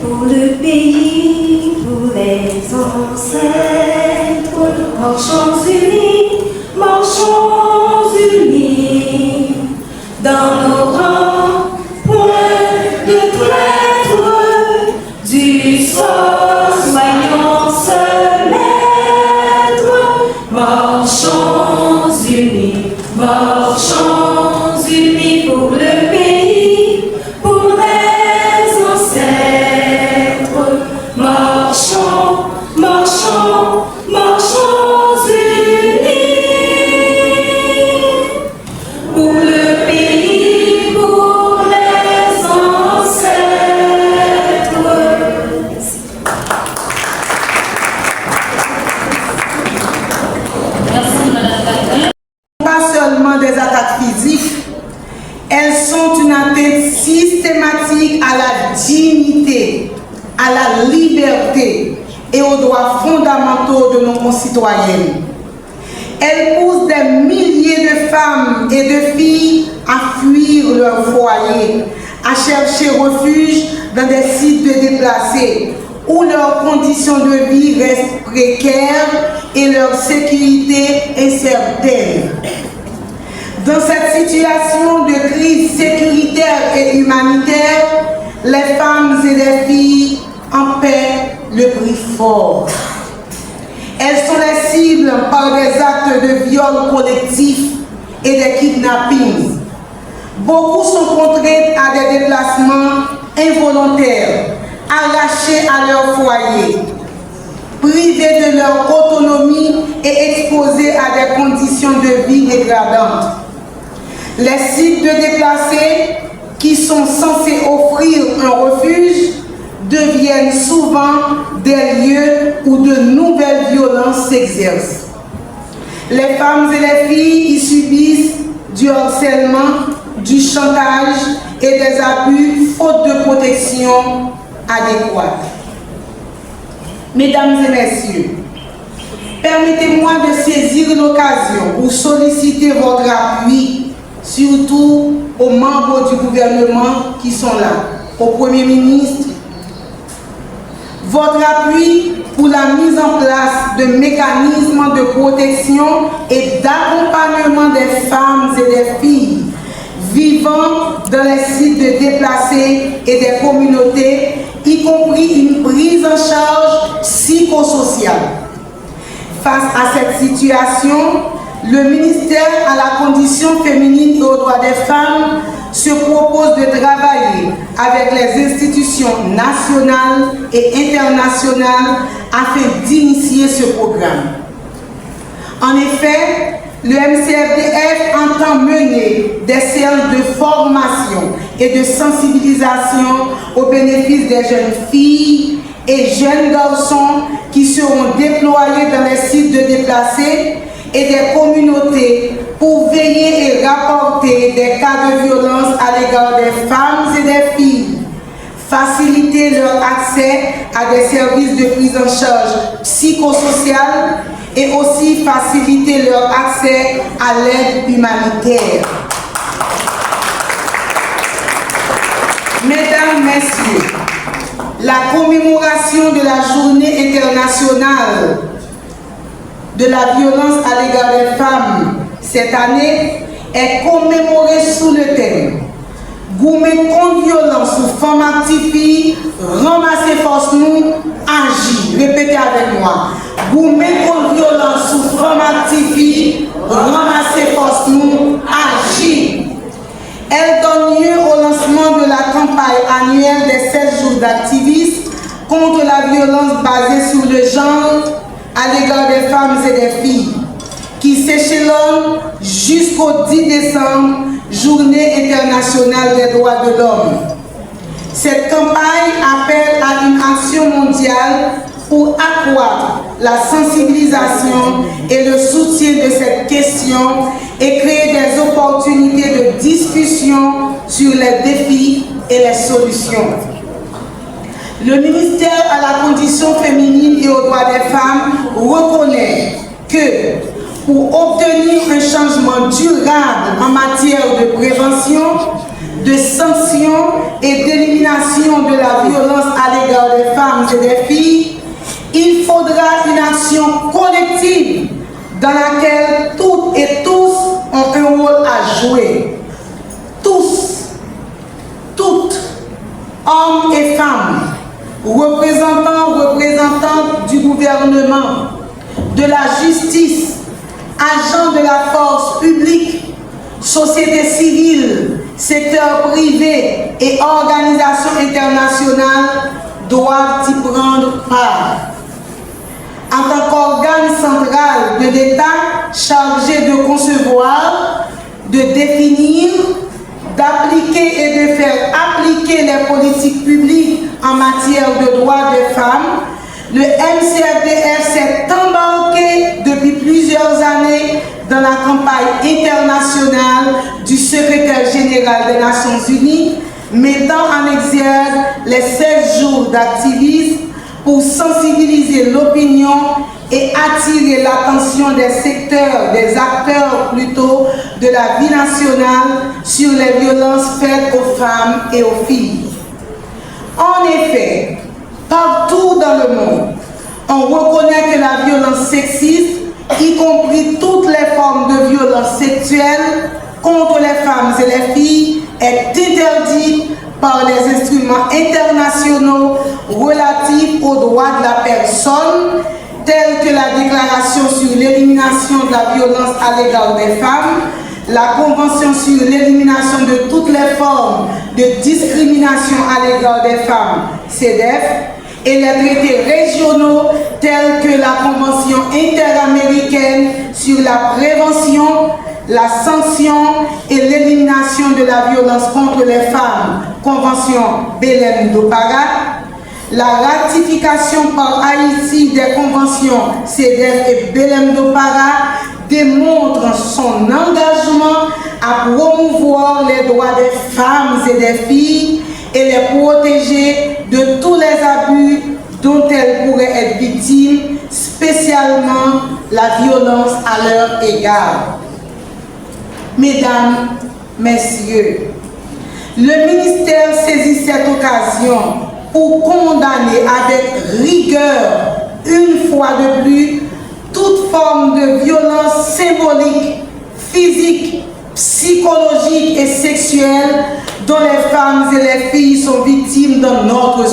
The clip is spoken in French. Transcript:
pour le pays, pour les ancêtres. Marchons unis, dans nos rangs, point de traître, du sort, soyons se mettre. Marchons unis pour le pays, pour les ancêtres. Marchons unis pour le pays, pour les ancêtres. Merci, Madame Catherine. Pas seulement des attaques physiques, elles sont une atteinte systématique à la dignité, à la liberté et aux droits fondamentaux de nos concitoyennes. Elles poussent des milliers de femmes et de filles à fuir leur foyer, à chercher refuge dans des sites de déplacés où leurs conditions de vie restent précaires et leur sécurité incertaine. Dans cette situation de crise sécuritaire et humanitaire, les femmes et les filles en paient le prix fort. Elles sont les cibles par des actes de viol collectif et des kidnappings. Beaucoup sont contraintes à des déplacements involontaires, arrachées à leur foyer, privées de leur autonomie et exposées à des conditions de vie dégradantes. Les sites de déplacés qui sont censés offrir un refuge deviennent souvent des lieux où de nouvelles violences s'exercent. Les femmes et les filles y subissent du harcèlement, du chantage et des abus faute de protection adéquate. Mesdames et messieurs, permettez-moi de saisir l'occasion pour solliciter votre appui, surtout aux membres du gouvernement qui sont là, au Premier ministre, votre appui pour la mise en place de mécanismes de protection et d'accompagnement des femmes et des filles vivant dans les sites de déplacés et des communautés, y compris une prise en charge psychosociale. Face à cette situation, le ministère à la condition féminine et aux droits des femmes se propose de travailler avec les institutions nationales et internationales afin d'initier ce programme. En effet, le MCFDF entend mener des séances de formation et de sensibilisation au bénéfice des jeunes filles et jeunes garçons qui seront déployés dans les sites de déplacés et des communautés pour veiller et rapporter des cas de violence à l'égard des femmes et des filles, faciliter leur accès à des services de prise en charge psychosociale et aussi faciliter leur accès à l'aide humanitaire. Mesdames, Messieurs, la commémoration de la Journée internationale de la violence à l'égard des femmes cette année est commémorée sous le thème Goumé contre violence ou femmes actives, ramasser force nous, agir. Répétez avec moi. Goumé contre violence ou femmes actives, ramasser force nous, agir. Elle donne lieu au lancement de la campagne annuelle des 7 jours d'activisme contre la violence basée sur le genre à l'égard des femmes et des filles, qui s'échelonne jusqu'au 10 décembre, Journée internationale des droits de l'homme. Cette campagne appelle à une action mondiale pour accroître la sensibilisation et le soutien de cette question et créer des opportunités de discussion sur les défis et les solutions. Le ministère à la condition féminine et aux droits des femmes reconnaît que pour obtenir un changement durable en matière de prévention, de sanction et d'élimination de la violence à l'égard femmes et des filles, il faudra une action collective dans laquelle toutes et tous ont un rôle à jouer. Tous, toutes, hommes et femmes, représentantes du gouvernement, de la justice, agents de la force publique, société civile, secteur privé et organisations internationales doivent y prendre part. En tant qu'organe central de l'État chargé de concevoir, de définir, d'appliquer et de faire appliquer les politiques publiques en matière de droits des femmes, le MCRDF s'est embarqué depuis plusieurs années dans la campagne internationale du secrétaire général des Nations Unies, mettant en exergue les 16 jours d'activisme pour sensibiliser l'opinion et attirer l'attention des secteurs, des acteurs plutôt, de la vie nationale sur les violences faites aux femmes et aux filles. En effet, partout dans le monde, on reconnaît que la violence sexiste, y compris toutes les formes de violence sexuelle contre les femmes et les filles, est interdite par les instruments internationaux relatifs aux droits de la personne, tels que la Déclaration sur l'élimination de la violence à l'égard des femmes, la Convention sur l'élimination de toutes les formes de discrimination à l'égard des femmes, CEDEF, et les traités régionaux tels que la Convention interaméricaine sur la prévention, la sanction et l'élimination de la violence contre les femmes, Convention Belém-do-Pará, la ratification par Haïti des conventions CEDEF et Belém-do-Pará démontre son engagement à promouvoir les droits des femmes et des filles et les protéger de tous les abus dont elles pourraient être victimes, spécialement la violence à leur égard. Mesdames, Messieurs, le ministère saisit cette occasion pour condamner avec rigueur, une fois de plus, toute forme de violence symbolique, physique, psychologique et sexuelle dont les femmes et les filles sont victimes dans notre